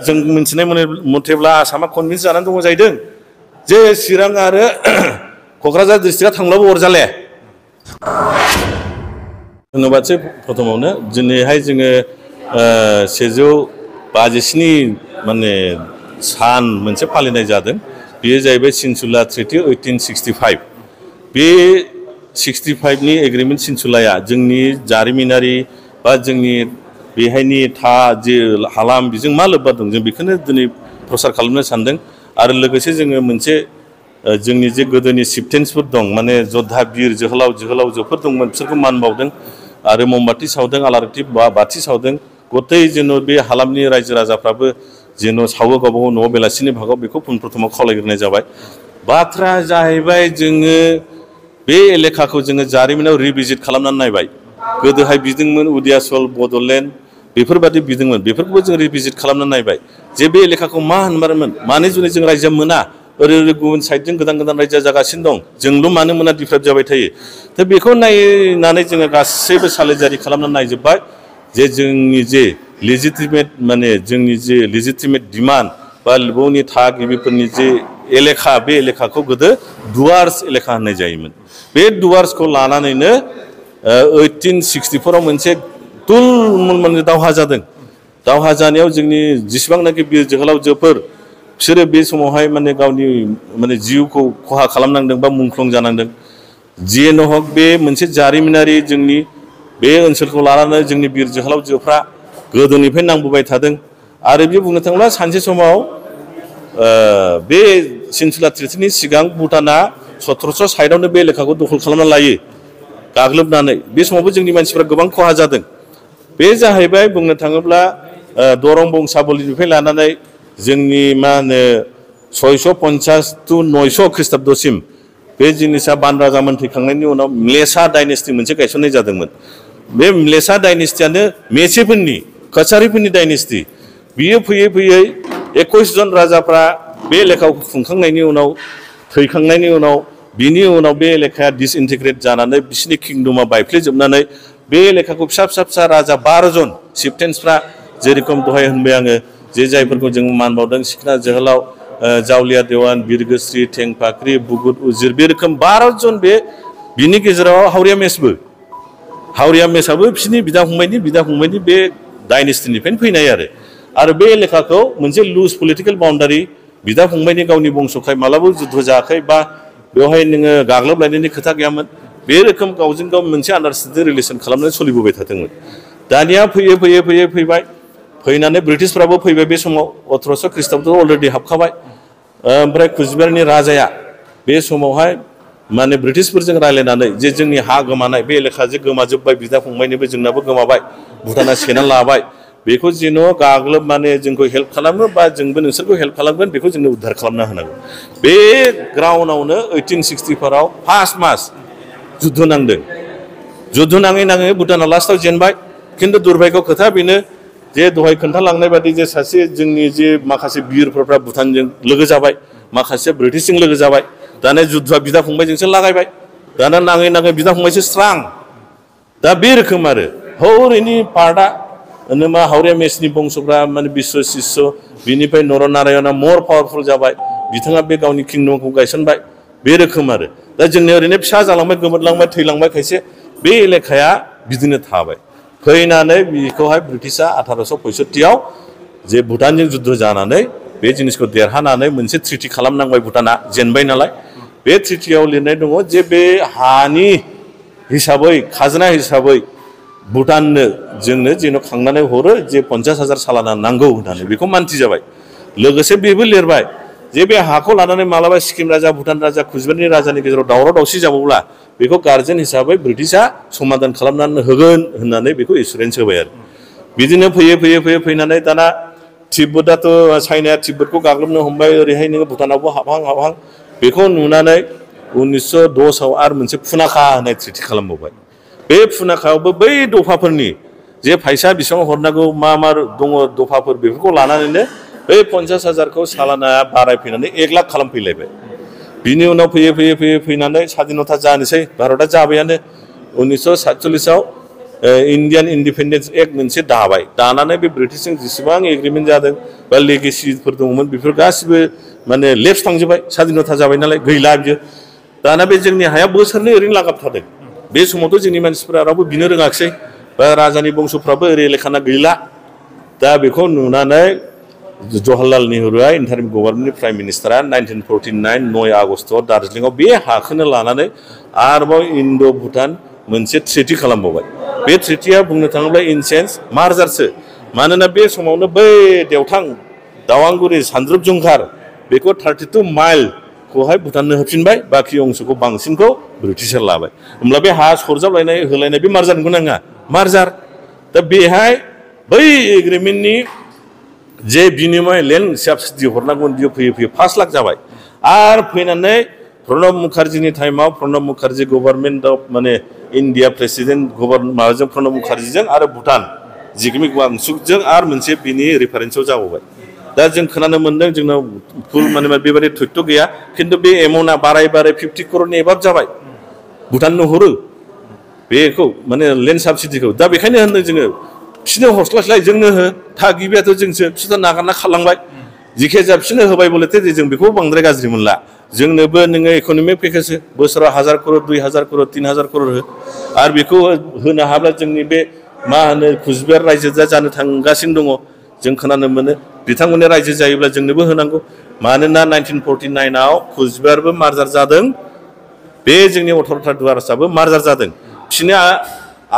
जों मिथिनाय मथेब्ला आसामा कनभिन्स जानानै दङ जाहैदों जे चिरां आरो क'क्राझार डिस्ट्रिक्टआ थांब्लाबो अरजाले धन्यबादसै प्रथमावनो दिनैहाय जोङो 157 माने सान मोनसे फालिनाय जादों बेयो जाहैबाय सिनसुला ट्रिटि 1865 बे 65 नि एग्रिमेन्ट सिनसुलाया जोंनि जारिमिनारि बा जोंनि बेहायनि जे हालाम बेजों मा लोब्बा दं जों बेखौनो दिनै प्रसार खालामनो सानदों आरो लोगोसे जोङो मोनसे जोंनि जे गोदोनि चिफटेन्सफोर दं माने योद्धा बिर जोहोलावजोफोर दंमोन बिसोरखौ मान बावदों आरो ममबाति सावदों आलारि बाथि सावदों गथै जेन' बे हालामनि रायजो राजाफ्राबो जेन' सावो गावबा गाव न'आव बेलासिनि भागाव बेखौ प्रथमाव खावलायग्रोनाय जाबाय बाथ्राया जाहैबाय जोङो बे एलेखाखौ जोङो जारिमिनाव रिभिजिट खालामनानै नायबाय गोदोहाय बिदोंमोन उदियासल बड'लेण्ड बेफोरबादि बिदोंमोन बेफोरखौबो जों रिभिजिट खालामनानै नायबाय जे बे एलेखाखौ मा होनमारोमोन मानो जुनै जों रायजो मोना ओरै गुबुन साइडजों गोदान रायजो जागासिनो दं जोंल' मानो मोना डिफ्राइब जाबाय थायो दा बेखौ नायनानै जोङो गासैबो सालिजारि खालामनानै नायजोब्बाय जे जोंनि जे लेजिटिमेट माने जोंनि जे लेजिटिमेट डिमान्ड बा बर'नि थागिबिफोरनि जे एलेखा बे एलेखाखौ गोदो डुवार्स एलेखा होननाय जायोमोन बे डुवार्सखौ लानानैनो 1864 आव मोनसे तुलमुल माने दावहा जादों दावहा जानायाव जोंनि जेसेबांनाखि बिर जोहोलावजोफोर बिसोरो बे समावहाय माने गावनि माने जिउखौ खहा खालामनांदों बा मुंख्लं जानांदों जियानो हक बे मोनसे जारिमिनारि जोंनि बे ओनसोलखौ लानानै जोंनि बिर जोहोलावजोफ्रा गोदोनिफ्राय नांबोबाय थादों आरो बे बुंनो थाङोब्ला सानसे समाव बे सिनसुला ट्रिटिनि सिगां भुटाना 1700 साइडआवनो बे एलेखाखौ दखल खालामना लायो गाग्लोबनानै बे समावबो जोंनि मानसिफ्रा गोबां खहा जादों बे जाहैबाय बुंनो थाङोब्ला दरं बंसाबलिनिफ्राय लानानै जोंनि मा होनो 650 to 900 ख्रीष्टाब्दसिम बे जिनिसा बान राजामोन थैखांनायनि उनाव म्लेसा डाइनेस्टि मोनसे गायसननाय जादोंमोन बे म्लेसा डाइनेस्टियानो मेसेफोरनि कछारीफोरनि डाइनेस्टि बियो फैयै फैयै 21 जन राजाफ्रा बे एलेखाखौ खुंखांनायनि उनाव थैखांनायनि उनाव बिनि उनाव बे एलेखाया डिसइन्टिग्रेट जानानै बिसिनि किंडमा बायफ्लेजोबनानै बे एलेखाखौ फिसा राजा 12 जन चिफटेन्सफ्रा जेरखम दहाय होनबाय आङो जे जायफोरखौ जों मान बावदों सिखना जोहोलाव जावलिया देवान बिरगोस्रि थेंफाख्रि बुगुद उजिर बे रोखोम 12 जन बिनि गेजेराव हावरिया मेसाबो बिसिनि बिदा फंबायनि बे डाइनेस्टिनिफ्रायनो फैनाय आरो बे एलेखाखौ मोनसे लुज पलिटिकेल बाउन्डारि बिदा फंबायनि गावनि बंस'खाय मालाबो जुद्ध जायाखै बा बेवहाय नोङो गाग्लोबलायनायनि खोथा गैयामोन बे रोखोम गावजों गाव मोनसे आन्डारस्टेन्डिं रिलेसन खालामनानै सोलिबोबाय थादोंमोन दानिया फैयै फैनानै ब्रिटिशफ्राबो फैबाय बे समाव 1800 ख्रीष्टाब्दआव अलरेडि हाबखाबाय ओमफ्राय कुचबिहारनि राजाया बे समावहाय माने ब्रिटिशफोरजों रायलायनानै जे जोंनि हा गोमानाय बे एलेखा जे गोमाजोब्बाय बिदा फंबायनिबो जोंनाबो गोमाबाय भुटाना सेना लाबाय बेखौ जेन' गाग्लोबनानै जोंखौ हेल्प खालामो बा जोंबो नोंसोरखौ हेल्प खालामगोन बेखौ जोंनो उद्धार खालामना होनांगौ बे ग्राउन्डआवनो 1864 आव फार्स्ट मास जुद्ध नांदों जुद्ध नाङै भुटाना लास्टआव जेनबाय खिन्थु दुर्भाग्य खोथा बेनो जे दहाय खोन्थालांनाय बादि जे सासे जोंनि जे माखासे बिरफोरा भुटानजों लोगो जाबाय माखासे ब्रिटिशजों लोगो जाबाय दाना जुद्धआ बिदा फंबायजोंसो लागायबाय दाना नाङै बिदा फंबायसो स्रां दा बे रोखोम आरो हौरैनि पार्टआ मा हावरिया मेसनि बंस'फ्रा माने बिश्व शिष्य बिनिफ्राय नरनारायणआ मर पावारफुल जाबाय बिथाङा बे गावनि किंडमखौ गायसनबाय बे रोखोम आरो दा जोंनि ओरैनो फिसा जालांबाय गोमोरलांबाय थैलांबाय खायसे बे एलेखाया बिदिनो थाबाय फैनानै बेखौहाय ब्रिटिशआ 1865 आव जे भुटानजों जुद्ध जानानै बे जिनिसखौ देरहानानै मोनसे ट्रिटि खालामनांबाय भुटाना जेनबाय नालाय बे ट्रिटियाव लिरनाय दङ जे बे हानि हिसाबै खाजोना हिसाबै भुटाननो जोंनो जेन' खांनानै हरो जे 50,000 सालाना नांगौ होननानै बेखौ मान्थि जाबाय लोगोसे बेबो लिरबाय जे बे हाखौ लानानै मालाबा सिक्किम राजा भुटान राजा कुचबिहारनि राजानि गेजेराव दावराव दावसि जाबावब्ला बेखौ गार्जेन हिसाबै ब्रिटिशआ समाधान खालामनानै होगोन होननानै बेखौ एसुरेन्स होबाय आरो बिदिनो फैयै फैनानै दाना तिब्बतआथ' चाइनाया तिब्बतखौ गाग्लोबनो हमबाय ओरैहाय नोङो भुटानावबो हाबहां बेखौ नुनानै 1906 आव आरो मोनसे फुनाखा होननाय ट्रिटि खालामबावबाय बे फुनाखायावबो बै दफाफोरनि जे फैसा बेसेबां हरनांगौ मा दङ दफाफोर बेफोरखौ लानानैनो बै 50,000खौ सालानाया बारायफैनानै 1 लाख खालामफैलायबाय बिनि उनाव फैयै फैनानै स्वाधीनता जानोसै भारतआ जाबायानो 1947 आव इन्डियान इन्डिपेन्डेन्स एक्ट मोनसे दाबाय दानानै बे ब्रिटिशजों जेसेबां एग्रिमेन्ट जादों बा लेगेसिफोर दंमोन बेफोर गासिबो माने लेप्स थांजोब्बाय स्वाधीनता जाबाय नालाय गैला बियो दाना बे जोंनि हाया बोसोरनै ओरैनो लागाब थादों बे समावथ' जोंनि मानसिफ्रा रावबो बिनो रोङाखिसै बा राजानि बंसफ्राबो ओरै लेखाना गैला दा बेखौ नुनानै जवाहरलाल नेहुरुआ इन्टारिम गभर्नमेन्टनि प्राइम मिनिस्टारा 1949 9 आगस्टआव दार्जिलिंआव बे हाखौनो लानानै आरोबाव इन्ड' भुटान मोनसे ट्रिटि खालामबावबाय बे ट्रिटिया बुंनो थाङोब्ला इन सेन्स मार्जारसो मानोना बे समावनो बै देवथां दावांगुरि सानद्रुप जंखार बेखौ 32 माइलखौहाय भुटाननो होफिनबाय बाखि अंशखौ बांसिनखौ ब्रिटिशआ लाबाय होमब्ला बे हा सरजाबलायनाय होलायनाय बे मार्जार नंगौ नङा मार्जार दा बेहाय बै एग्रिमेन्टनि जे बिनिमय लेन्ड साबसिडि हरनांगौ बियो फैयै फैयै 5 लाख जाबाय आरो फैनानै प्रणब मुखार्जीनि टाइमाव प्रणब मुखार्जी गभर्नमेन्ट अफ माने इन्डिया प्रेसिडेन्ट माबाजों प्रणब मुखार्जीजों आरो भुटान जिगमि वांचुकजों आरो मोनसे बिनि रेफारेन्सआव जाबावबाय दा जों खोनानो मोन्दों जोंनाव फुल माने बेबायदि तथ्य गैया खिन्थु बे एमाउन्टआ बाराय 50 करोड़नि एबाब जाबाय भुटाननो हरो बेखौ माने लेन्ड साबसिडिखौ दा बेखायनो होनदों जोङो बिसोरनो हरस्लायस्लाय जोंनो हो थागिबियाथ' जोंसो बिसोर नागारना खालांबाय जिखिया जा बिसोरनो होबाय बोलथे जों बेखौ बांद्राय गाज्रि मोनला जोंनोबो नोङो इक'नमिक पेकेज बोसोराव 1000 करोड़ 2000 करोड़ 3000 करोड़ हो आरो बेखौ होनो हाब्ला जोंनि बे मा होनो कुचबिहार रायजो जानो थांगासिनो दङ जों खोनानो मोनो बिथांमोननि रायजो जायोब्ला जोंनोबो होनांगौ मानोना 1949 आव कुचबिहारबो मार्जार जादों बे जोंनि 18था दुवारसाबो मार्जार जादों बिसोरनि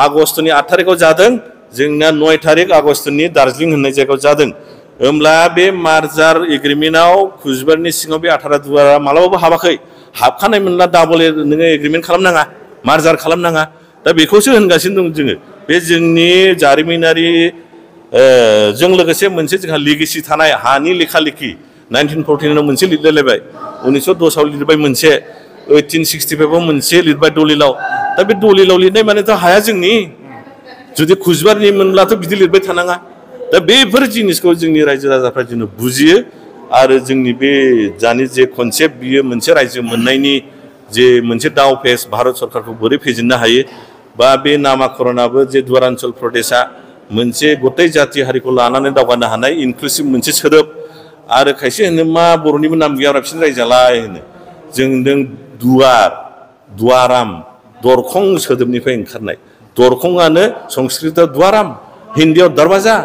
आगष्टनि 8 थारिखआव जादों जोंना 9 थारिख आगष्टनि दार्जिलिं होननाय जायगायाव जादों होमब्ला बे मार्जार एग्रिमेन्टआव कुचबिहारनि सिङाव बे 18 दुवारा मालाबाबो हाबाखै हाबखानाय मोनला डाबल नोङो एग्रिमेन्ट खालामनाङा मार्जार खालामनाङा दा बेखौसो होनगासिनो दं जोङो बे जोंनि जारिमिनारि जों लोगोसे मोनसे जोंहा लिगेसि थानाय हानि लेखा लेखि 1949 आव मोनसे लिरलायलायबाय 1910 आव लिरबाय मोनसे 1865 आव मोनसे लिरबाय दलिलाव दा बे दलिलाव लिरनाय मानेथ' हाया जोंनि जुदि कुचबिहारनि मोनब्लाथ' बिदि लिरबाय थानाङा दा बेफोर जिनिसखौ जोंनि रायजो राजाफ्रा जोङो बुजियो आरो जोंनि बे दानि जे कनसेप्ट बियो मोनसे रायजो मोननायनि जे मोनसे दाव फेस भारत सरकारखौ बोरै फेजेननो हायो बा बे नामाकरणाबो जे दुवारान्चल प्रदेशआ मोनसे गथाय जाथि हारिखौ लानानै दावगानो हानाय इनक्लुसिभ मोनसे सोदोब आरो खायसे होनो मा बर'निबो नाम गैया बिसोरनि रायजालाय होनो जों दुवाराम दरखं सोदोबनिफ्राय ओंखारनाय दरखंआनो संस्कृतआव द्वाराम हिन्दीआव दरवाजा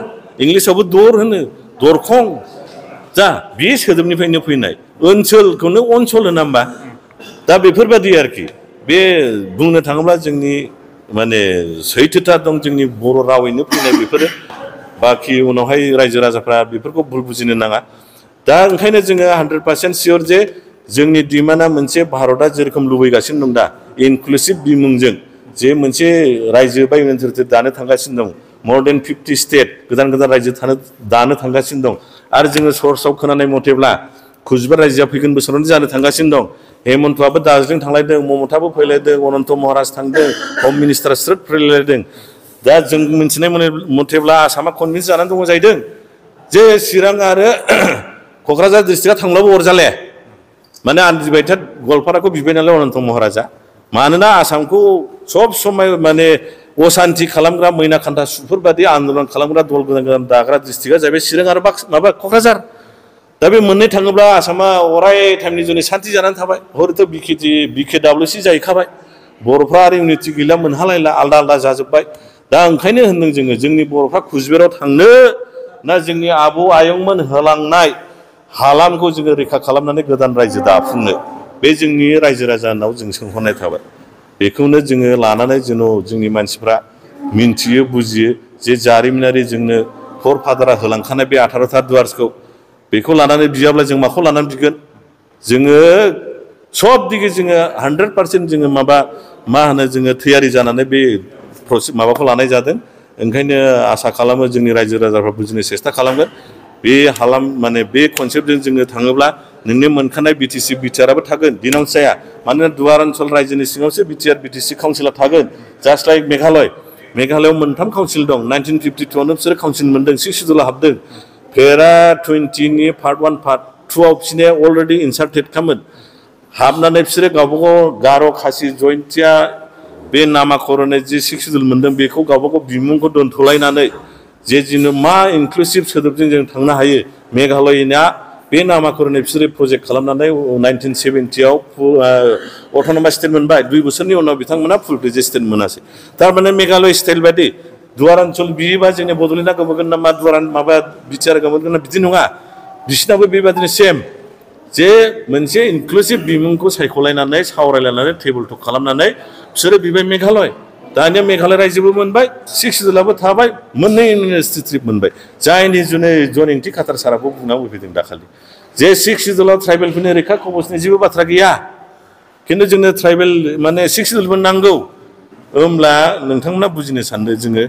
इंलिसावबो दर होनो दरखं जा बे सोदोबनिफ्रायनो फैनाय ओनसोलखौनो अनसल होना होमबा दा बेफोरबायदि आरोखि बे बुंनो थाङोब्ला जोंनि माने सैथोथा दं जोंनि बर' रावैनो फैनाय बेफोरो बाखि उनावहाय रायजो राजाफ्रा बेफोरखौ भुल बुजिनो नाङा दा ओंखायनो जोङो 100% सियर जे जोंनि डिमान्डआ मोनसे भारतआ जेरोखोम लुबैगासिनो दं दा इनक्लुसिभ बिमुंजों जे मोनसे रायजो बा ओनसोल दानो थांगासिनो दं more than 50 स्टेट गोदान गोदान रायजो दानो थांगासिनो दं आरो जोङो सर्सआव खोनानाय मथेब्ला कुचबिहार रायजोआ फैगोन बोसोरावनो जानो थांगासिनो दं हेमन्तआबो दार्जिलिं थांलायदों ममताबो फैलायदों अनन्त महाराज थांदों हम मिनिस्टारा स्रोद फैलायदों दा जों मिथिनाय मथेब्ला आसामा कनभिन्स जानानै दङ जाहैदों जे चिरां आरो क'क्राझार डिस्ट्रिक्टआ थांब्लाबो अरजाले माने आनडिभाइडेड गवालपाराखौ बिबाय नालाय अनन्त महाराजा मानोना आसामखौ सब समय माने असान्ति खालामग्रा मैना खान्था सुफोरबादि आन्दलन खालामग्रा दल गोदान गोदान दाग्रा डिस्ट्रिक्टआ जाहैबाय चिरां आरो माबा क'क्राझार दा बे मोननै थाङोब्ला आसामा अराय टाइमनि जुनै सान्ति जानानै थाबाय हरैथ' बिकेडाब्लिउसि जाहैखाबाय बर'फ्रा आरो इउनिटि गैला मोनहालायला आलदा आलदा जाजोब्बाय दा ओंखायनो होनदों जोङो जोंनि बर'फ्रा कुचबिहाराव थांनो ना जोंनि आबौ आयंमोन होलांनाय हालामखौ जोङो रैखा खालामनानै गोदान रायजो दाफुंनो बे जोंनि रायजो राजानाव जों सोंहरनाय थाबाय बेखौनो जोङो लानानै जोंनि मानसिफ्रा मिन्थियो बुजियो जे जारिमिनारि जोंनो फर फादारा होलांखानाय बे 18था दुवार्सखौ बेखौ लानानै बियाब्ला जों माखौ लानानै बिगोन जोङो सब दिगे जोङो 100% जोङो मा होनो जोङो थैयारि जानानै बे माबाखौ लानाय जादों ओंखायनो आसा खालामो जोंनि रायजो राजाफ्रा बुजिनो सेस्था खालामगोन बे हालाम माने बे कनसेप्टजों जोङो थाङोब्ला नोंनि मोनखानाय बिटिसि बिटिआरआबो थागोन डिनाउन्स जाया मानोना दुवारान्चल रायजोनि सिङावसो बिटिआर बिटिसि काउन्सिला थागोन जास्ट लाइक मेघालयआव मोनथाम काउन्सिल दं 1952 आवनो बिसोरो काउन्सिल मोनदों 6 सिडुलाव हाबदों पेरा 20नि पार्ट 1 पार्ट 2 आव बिसोरनिया अलरेडि इनसार्टेड खामोन हाबनानै बिसोरो गावबागाव गार' खासि जयन्तिया बे नामाकरणे जे 6 शिड्युल मोनदों बेखौ गावबागाव बिमुंखौ दोनथ'लायनानै जे जोङो मा इनक्लुसिभ सोदोबजों जों थांनो हायो मेघालयना बे नामाकरणे बिसोरो प्रजेक्ट खालामनानै 1970आव अट'नमास स्टेट मोनबाय 2 बोसोरनि उनाव बिथांमोना फुल ग्रेजुवेट स्टेट मोनासै थारमाने मेघालय स्टाइल बायदि दुवार ओनसोल बियोबा जोंनि बड'लेण्डआ गोमोगोन नामा दुवार माबा बिटिआर गोमोगोन ना बिदि नङा बिसिनाबो बेबादिनो सेम जे मोनसे इनक्लुसिभ बिमुंखौ सायख'लायनानै सावरायलायनानै टेबोल टक खालामनानै बिसोरो बिबाय मेघालय दानिया मेघालय रायजोबो मोनबाय 6 शिड्युलाबो थाबाय मोननै इउनिभार्सिटि ट्रिप मोनबाय जायनि जुनै जनिंथि खातार साराखौ बुंना होफैदों दाखालि जे 6 शिड्युलाव ट्राइबेलफोरनि रैखा कवचनि जेबो बाथ्रा गैया खिन्थु जोंनो ट्राइबेल माने 6 शिड्युलबो नांगौ होमब्ला नोंथांमोना बुजिनो सानदों जोङो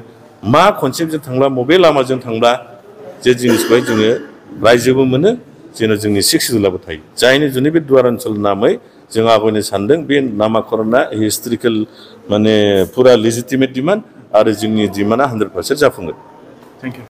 मा कनसेप्टजों थांब्ला बबे लामाजों थांब्ला जे जिनिसखौहाय जोङो रायजोबो मोनो जेन' जोंनि 6 शिड्युलाबो थायो जायनि जुनै बे दुवार ओनसोल नामै जों आवगायनो सानदों बे नामाकरणआ हिस्टरिकेल माने फुरा लेजिटिमेट डिमान्ड आरो जोंनि डिमान्डआ 100% जाफुंगोन। Thank you.